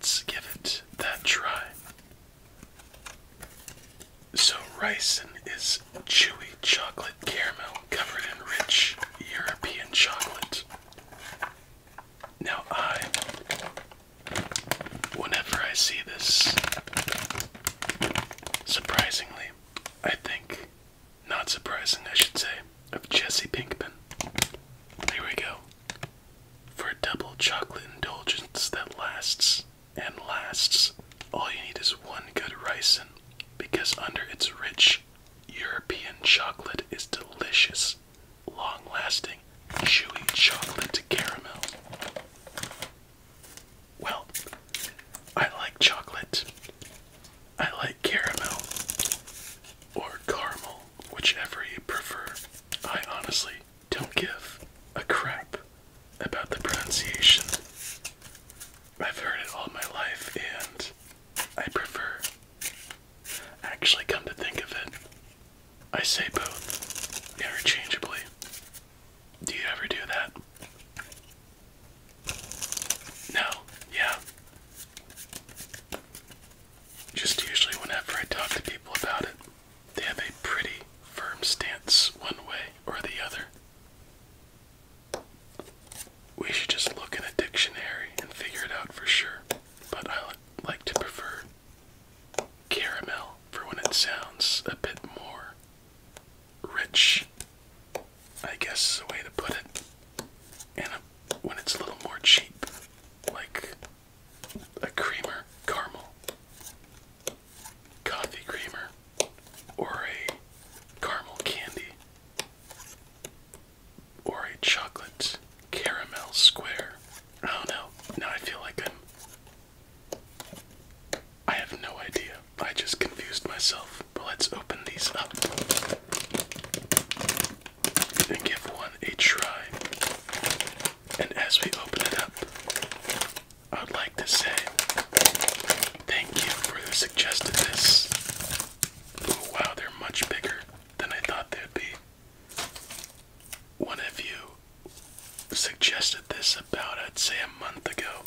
let's give it that try. So ricin is chewy chocolate caramel covered in rich European chocolate. Now whenever I see this, surprisingly, I think, not surprising I should say, of Jesse Pinkman. Here we go. For a double chocolate indulgence that lasts and lasts, all you need is one good ricin, because under its rich European chocolate is delicious, long-lasting, chewy chocolate caramel. Well, I like chocolate. I like caramel. Or caramel, whichever you prefer. I honestly don't give a crap about the pronunciation. I've heard it all my life, and I prefer. Actually, come to think of it, I say both interchangeably. Do you ever do that? No, yeah. Just usually whenever I talk to people about it, they have a pretty firm stance one way or the other. We should just look in a dictionary and figure it out for sure, but I like to prefer caramel for when it sounds a bit more rich, I guess is a way to put it, and when it's a little more cheap, like a creamer, caramel, coffee creamer, or a caramel candy, or a chocolate caramel square. I don't know. Now I feel like I have no idea. I just confused myself. But let's open these up and give one a try. And as we open it up, I would like to say thank you for who suggested this. Oh wow, they're much bigger than I thought they'd be. One of you suggested this about, I'd say, a month ago.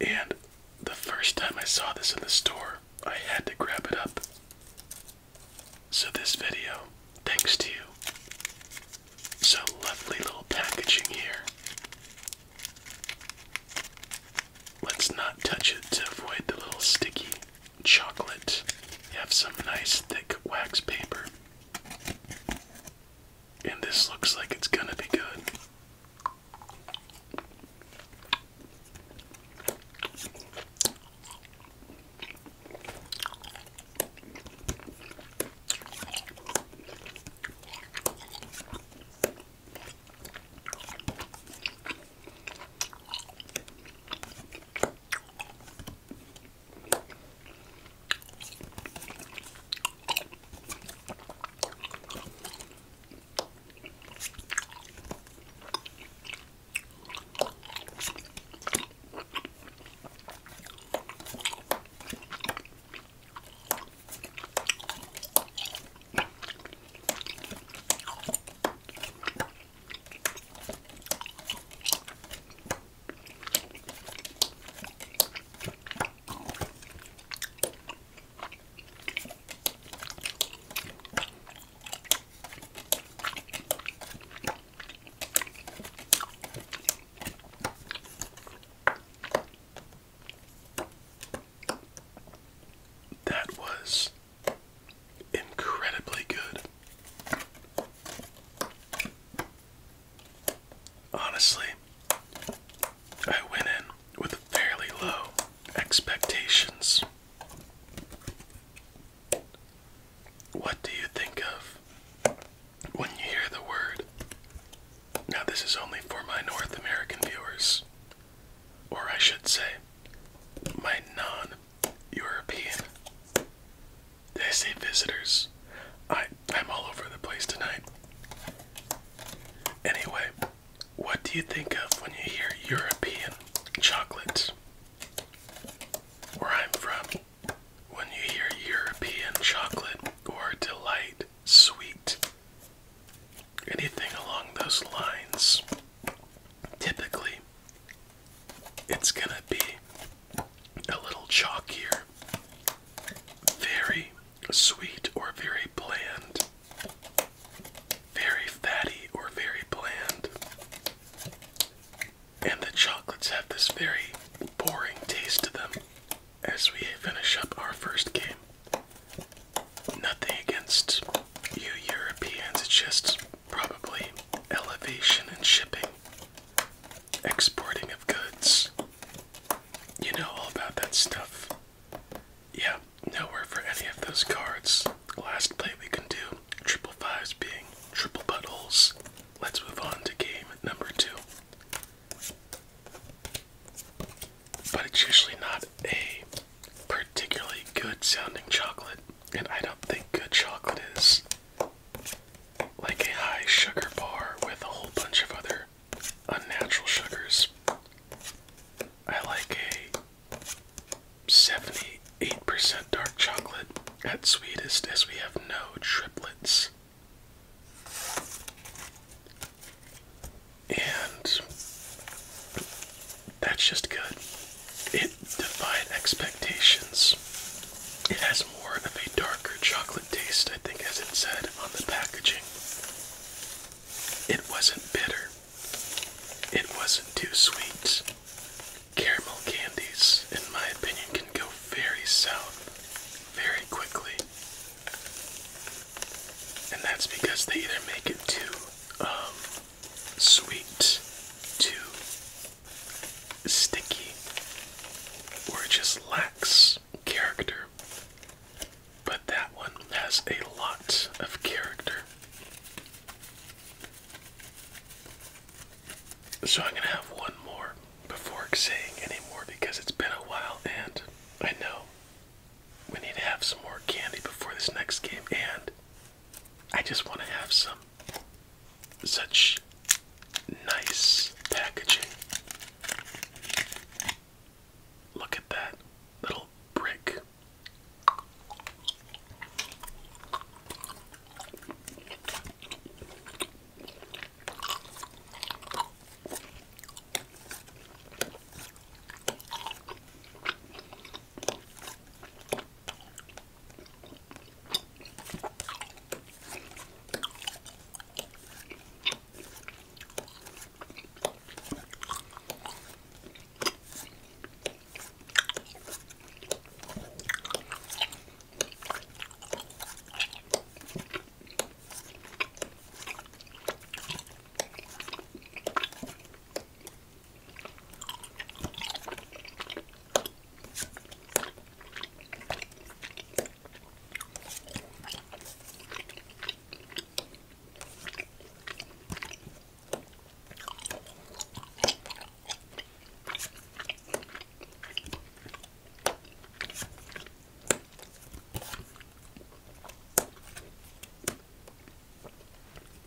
And the first time I saw this in the store, I had to grab it up. So this video, thanks to you. So lovely little packaging here. Let's not touch it to avoid the little sticky chocolate. You have some nice thick wax paper. And this looks like it's gonna be good. Honestly, I went in with fairly low expectations. What do you think of when you hear the word? Now this is only for my North American viewers, or I should say, my non-European. Did I say visitors? I'm all over the place tonight. Anyway, what do you think of when you hear European chocolate? Where I'm from, when you hear European chocolate or delight, sweet, anything along those lines, typically it's gonna it be a little chalkier, very sweet or very bland, very fatty or very bland. And the chocolates have this very boring taste to them as we finish up our first game. Nothing against you Europeans, it's just probably elevation in shipping, exporting of goods. You know all about that stuff. Yeah, nowhere for any of those cards. Last play we can do, triple fives being triple buttholes. Let's move on to game number 2. But it's usually not a particularly good sounding chocolate, and I don't think good chocolate is like a high sugar bar with a whole bunch of other unnatural sugars. I like a 78% dark chocolate at sweetest, as we have no triplets. And that's just good. It defied expectations. It has more of a darker chocolate taste, I think, as it said on the packaging. It wasn't bitter. It wasn't too sweet. Caramel candies, in my opinion, can go very south very quickly. And that's because they either make it too sweet, too sticky, or it just lacks character. But that one has a lot of character. So I'm gonna have one more before saying any more, because it's been a while and I know we need to have some more candy before this next game, and I just want to have some. Such nice packaging. Look at that little brick.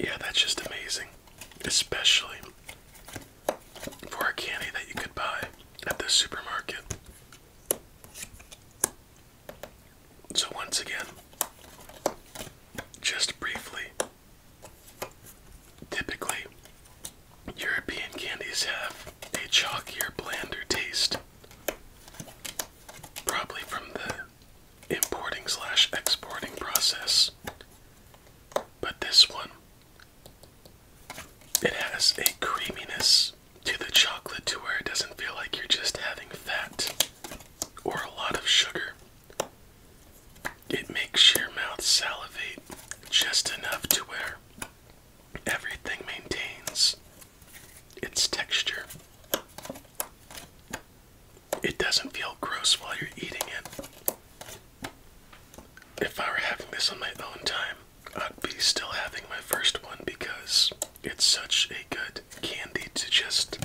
Yeah, that's just amazing, especially for a candy that you could buy at the supermarket. So once again, just briefly, typically European candies have a chalkier, blander taste, probably from the importing/exporting process. But this one, it has a creaminess to the chocolate to where it doesn't feel like you're just having fat or a lot of sugar. It makes your mouth salivate just enough to where everything maintains its texture. It doesn't feel gross while you're eating it. If I were having this on my own time, I'd be still having my first one, because it's such a good candy to just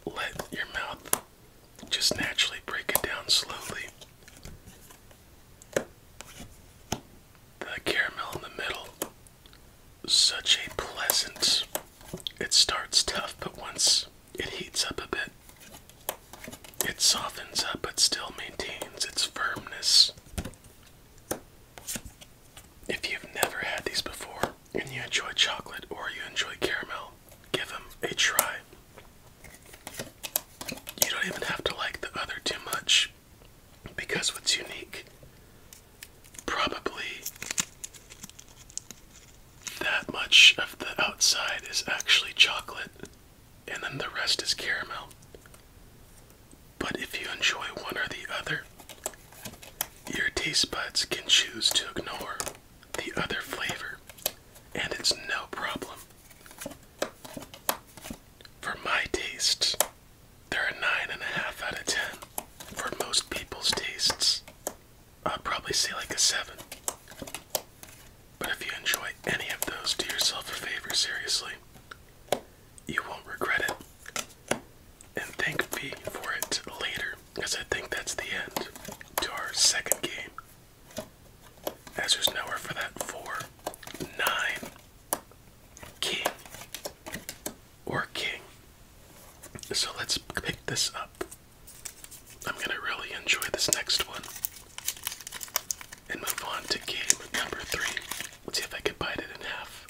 let your mouth just naturally break it down slowly. The caramel in the middle, such a pleasant, it starts tough, but once it heats up a bit, it softens up but still maintains its firmness. If you've never had these before and you enjoy chocolate or you enjoy caramel, give them a try. You don't even because what's unique, probably that much of the outside is actually chocolate, and then the rest is caramel. But if you enjoy one or the other, your taste buds can choose to ignore the other flavor, and it's no problem. For my taste, they're a 9.5 out of 10. For most people's tastes, I'd probably say like a 7. But if you enjoy any of those, do yourself a favor, seriously. You won't regret it. And thank me for it later, because I think that's the end to our second game. As there's nowhere for that 4, 9, king, or king. So let's pick this up. I'm gonna really enjoy this next one. And move on to game number 3. Let's see if I can bite it in half.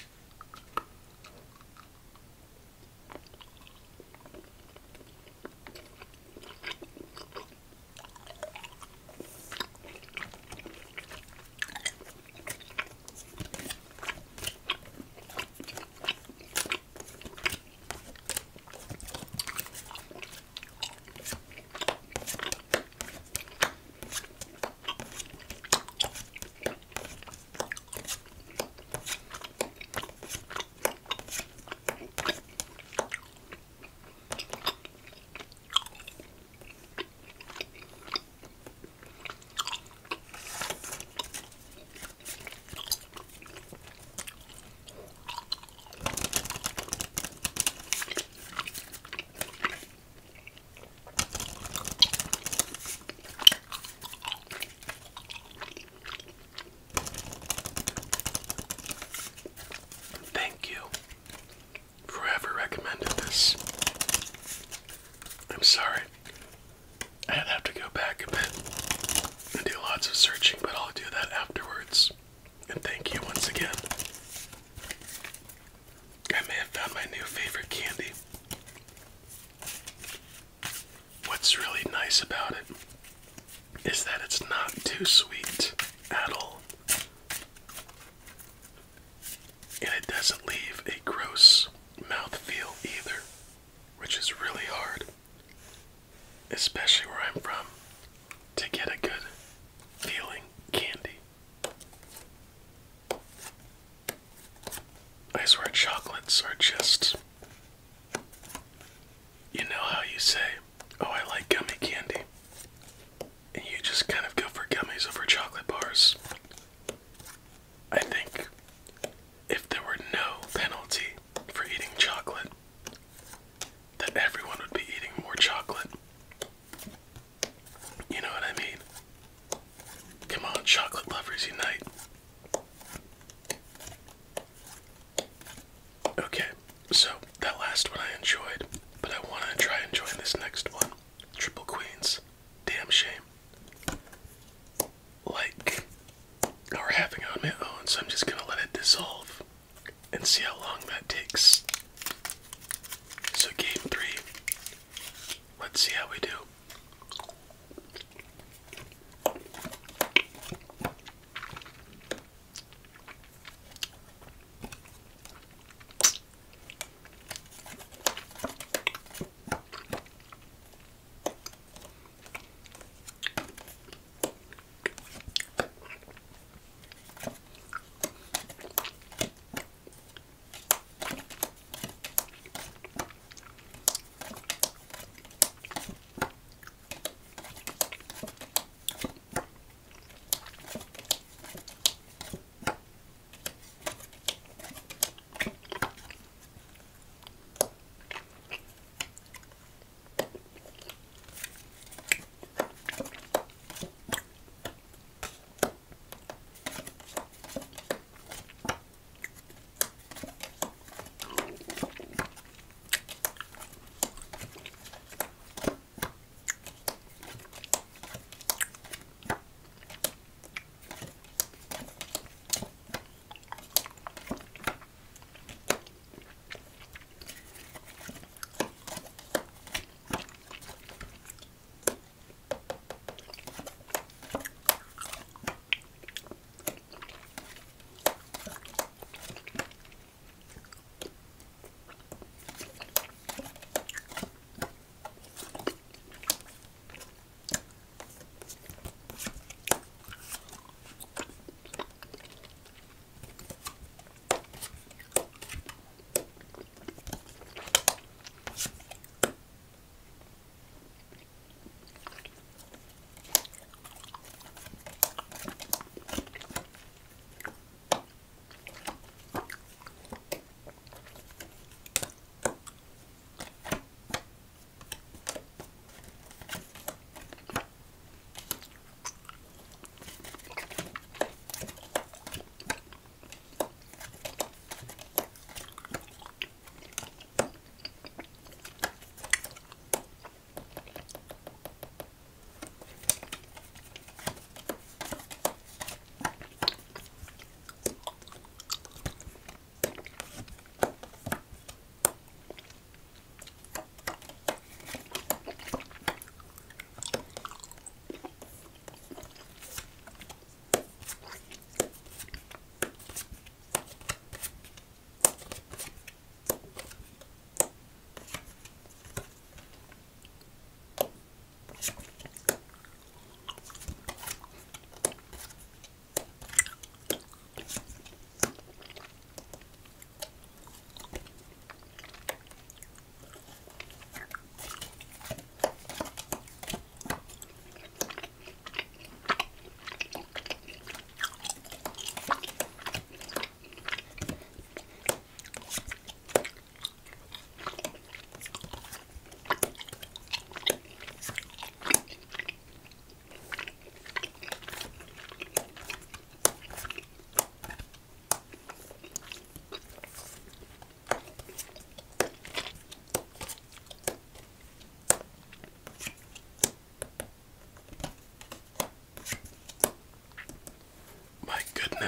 Thank you for whoever recommended this. I'm sorry. I'd have to go back a bit and do lots of searching, but I'll do that afterwards. And thank you once again. I may have found my new favorite candy. What's really nice about it is that it's not too sweet at all. And it doesn't leave a gross mouthfeel either, which is really hard, especially where I'm from, to get a good feeling candy. I swear chocolates are just, you know how you say, oh, I like gummy candy, and you just kind of go for gummies over chocolate bars. I think if there were no penalty for eating chocolate, that everyone would be eating more chocolate. You know what I mean? Come on, chocolate lovers unite. Okay, so that last one I enjoyed, but I want to try enjoying this next one. Triple Queens. Damn shame. Like, we're having it on my own, so I'm just gonna let it dissolve and see how long that takes. So game 3. Let's see how we do.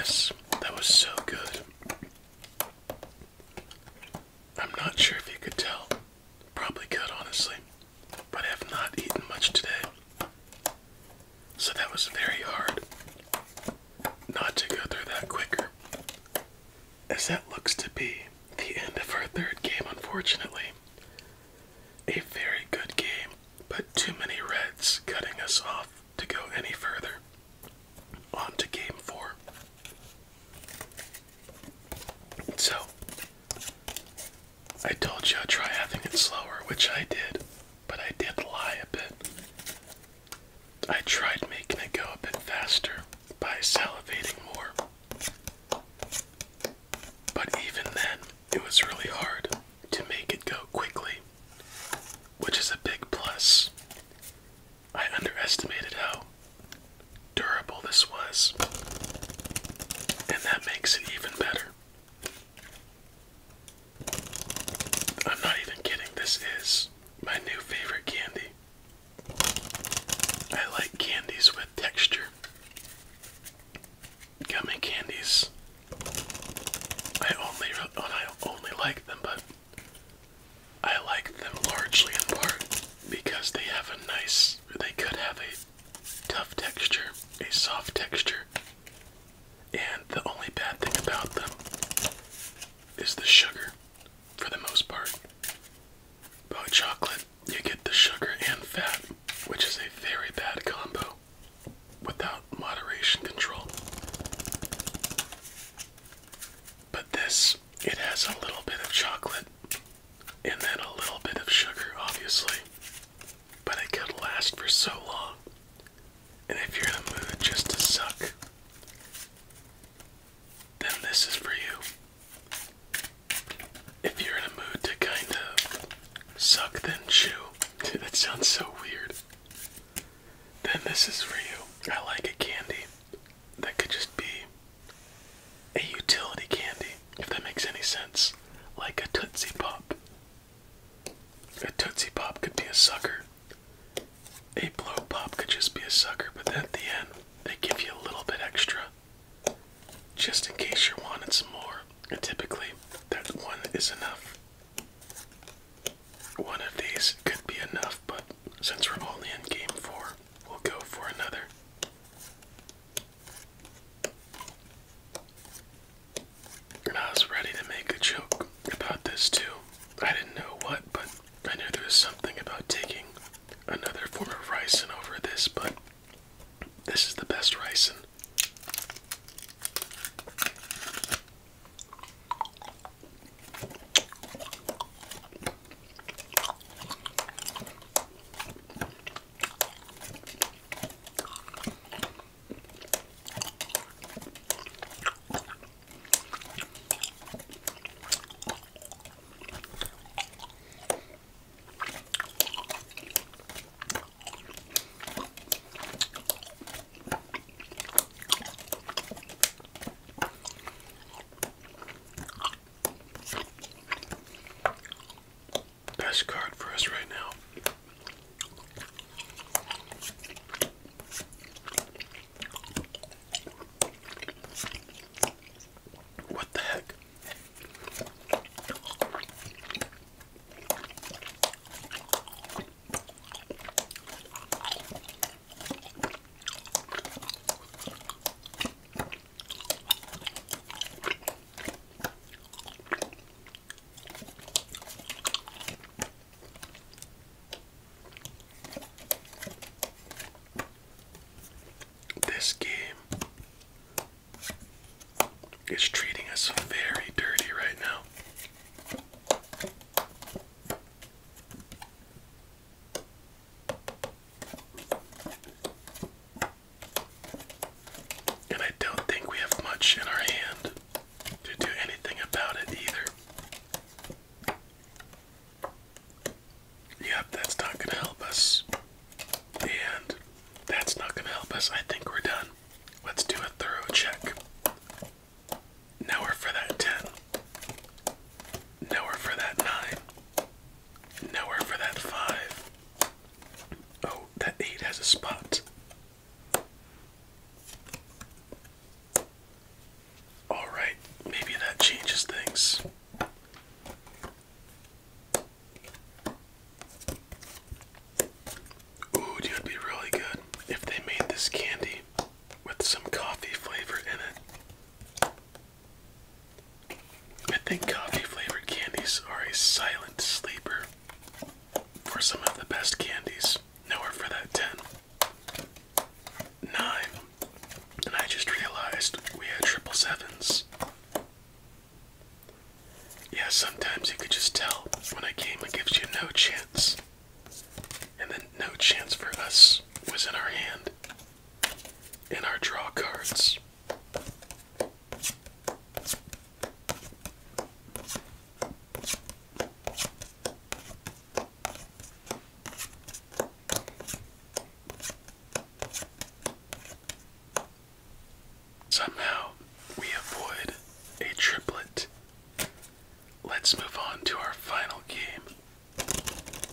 goodness, that was so good. I'm not sure if you could tell. Probably could, honestly. But I have not eaten much today. So that was very hard not to go through that quicker. As that looks to be the end of our third game, unfortunately. A very good game, but too many reds cutting us off to go any further. On to game 4. So, I told you I'd try having it slower, which I did, but I did lie a bit. I tried making it go a bit faster by salivating more. But even then, it was really hard to make it go quickly, which is a big plus. I underestimated how durable this was, and that makes it even better. I'm not even kidding, this is my new favorite candy. I like candies with texture. Gummy candies, I only like them, but I like them largely in part because they have a nice, or they could have a tough texture, a soft texture, and the only bad thing about them is the sugar, for the most part. But with chocolate, you get the sugar and fat, which is a very bad combo without moderation control. But this, it has a little bit of chocolate and then a little bit of sugar, obviously. But it could last for so long. And if you're in a mood just to suck, then this is for you. If you're in a mood to kind of suck then chew, that sounds so weird, then this is for you. I like a candy that could just be a utility candy, if that makes any sense, like a Tootsie Pop. A Tootsie Pop could be a sucker. A Blow Pop could just be a sucker, but then at the end, they give you a little bit extra, just in case you're wanting some more. And typically, that one is enough. One of these could be enough, but since we're only in game 4, we'll go for another. And I was ready to make a joke about this too. I didn't know what, but I knew there was something about taking another form of ricin over this, but this is the best ricin. Best card for us right now. What the heck? This game is treating us very dirty right now. And I don't think we have much in our hand to do anything about it either. Yep, that's not going to help us. And that's not going to help us. I think we're done. Let's do a thorough check. Nowhere for that 10. Nowhere for that 9. Nowhere for that 5. Oh, that 8 has a spot. us was in our hand, in our draw cards. Somehow, we avoid a triplet. Let's move on to our final game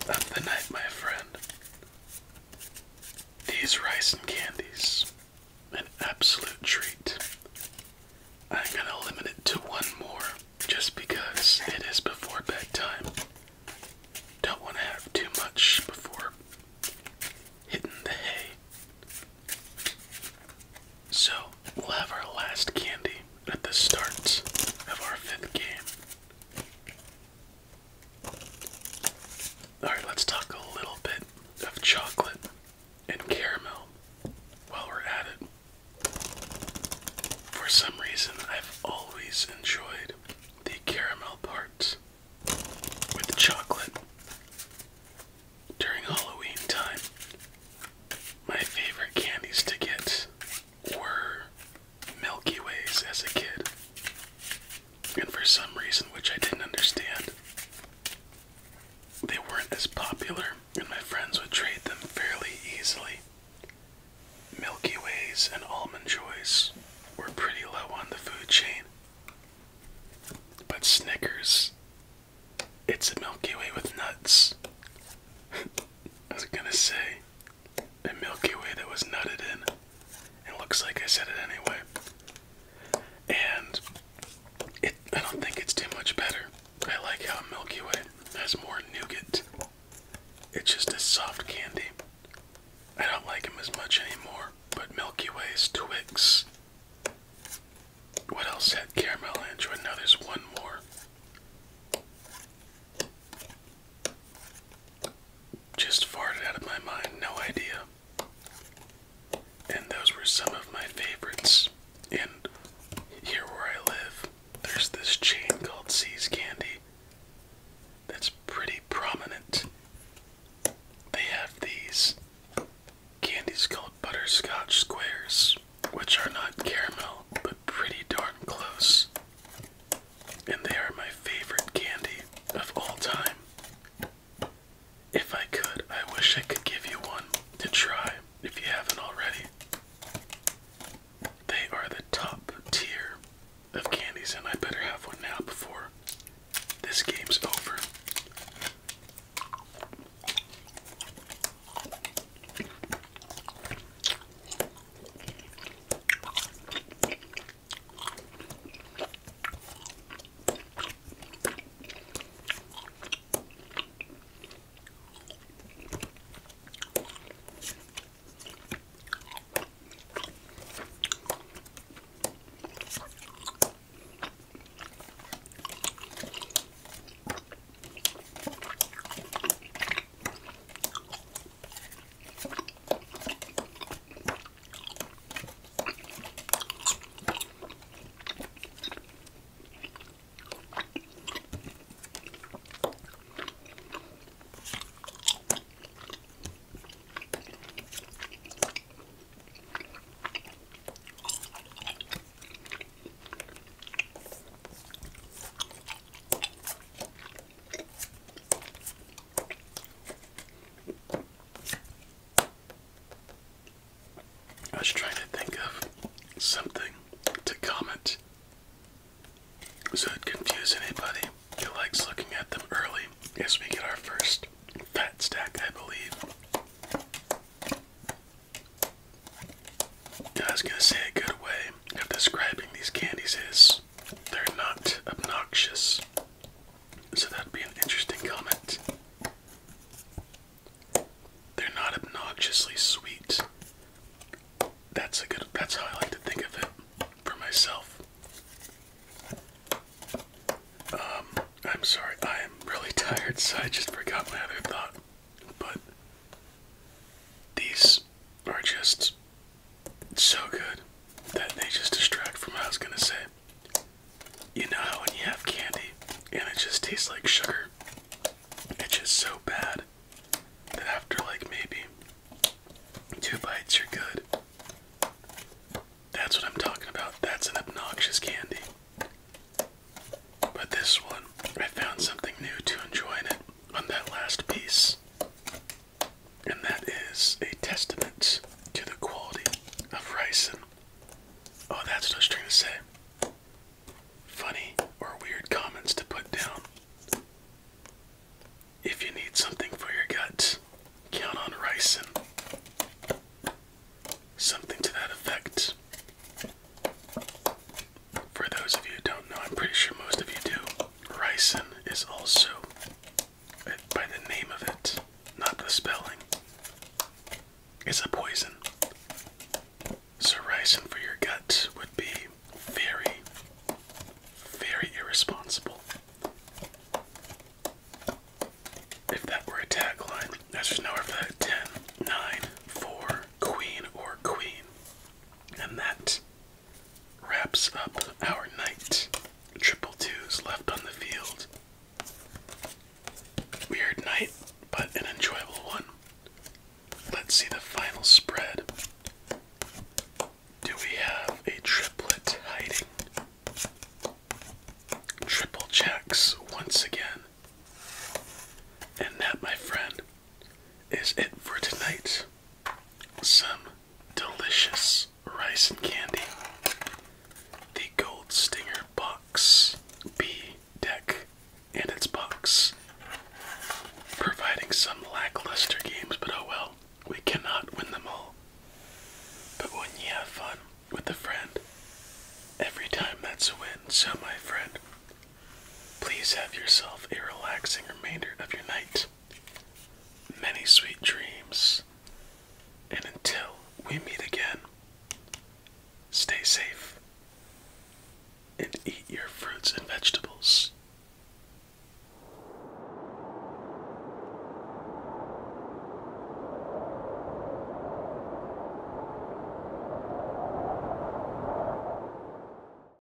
of the night, my friend. These rice and candies, an absolute treat. I'm gonna limit it to one more, just because it is before bedtime. Don't want to have too much before hitting the hay. So, we'll have our last candy at the start of our 5th game. Alright, let's talk a little bit of chocolate and caramel while we're at it. For some reason, I've always enjoyed the caramel part with chocolate. During Halloween time, my favorite candies to get were Milky Ways as a kid. And for some reason, which I didn't understand, they weren't as popular, and my friends would trade them fairly easily. Milky Ways and Almond Joys were pretty low on the food chain. But Snickers, it's a Milky Way with nuts. I was gonna say, a Milky Way that was nutted in. It looks like I said it anyway. And I don't think it's too much better. I like how Milky Way has more nougat. It's just a soft candy. I don't like them as much anymore, but Milky Ways, Twix. What else had caramel I enjoyed? Now there's one more. Just farted out of my mind, no idea. And those were some of my favorites. And here where I live, there's this chain called C's Candy that's pretty prominent. They have these candies called butterscotch squares, which are not caramel, but pretty darn close. And they are my favorite candy of all time. If I could, I wish I could give you one to try if you haven't already. They are the top tier of candies, and I better have one now before this game's over. I was trying to think of something to comment so it confuse anybody who likes looking at them early as we get our first fat stack, I believe. I was gonna say a good way of describing these candies is they're not obnoxious. So that'd be an interesting comment. They're not obnoxiously sweet. That's how I like to think of it for myself. I'm sorry, I am really tired, so I just forgot my other thought. But these are just so good that they just distract from what I was gonna say. You know how when you have candy and it just tastes like sugar, it's just so bad that after like maybe 2 bites, you're good. That's what I'm talking about. That's an obnoxious candy. But this one, I found something new to enjoy in it on that last piece. And that is a testament to the quality of ricin. Oh, that's what I was trying to say. Funny or weird comments to put down. If you need something for your gut, count on ricin. Something to that effect. For those of you who don't know, I'm pretty sure most of you do. Ricin is also, by the name of it, not the spelling, is a poison. So ricin for your gut would be very, very irresponsible. If that were a tagline, as there's nowhere for that 10, 9, 4, queen or queen. And that wraps up our night. Triple twos left on the field. Weird night, but an enjoyable one. Let's see the final spread. Do we have a triplet hiding? Triple jacks once again. And that, my friend, is it for tonight. Some delicious rice and candy. The Gold Stinger box, B deck, and its box. Providing some lackluster games, but oh well, we cannot win them all. But when you have fun with a friend, every time that's a win. So my friend, please have yourself a relaxing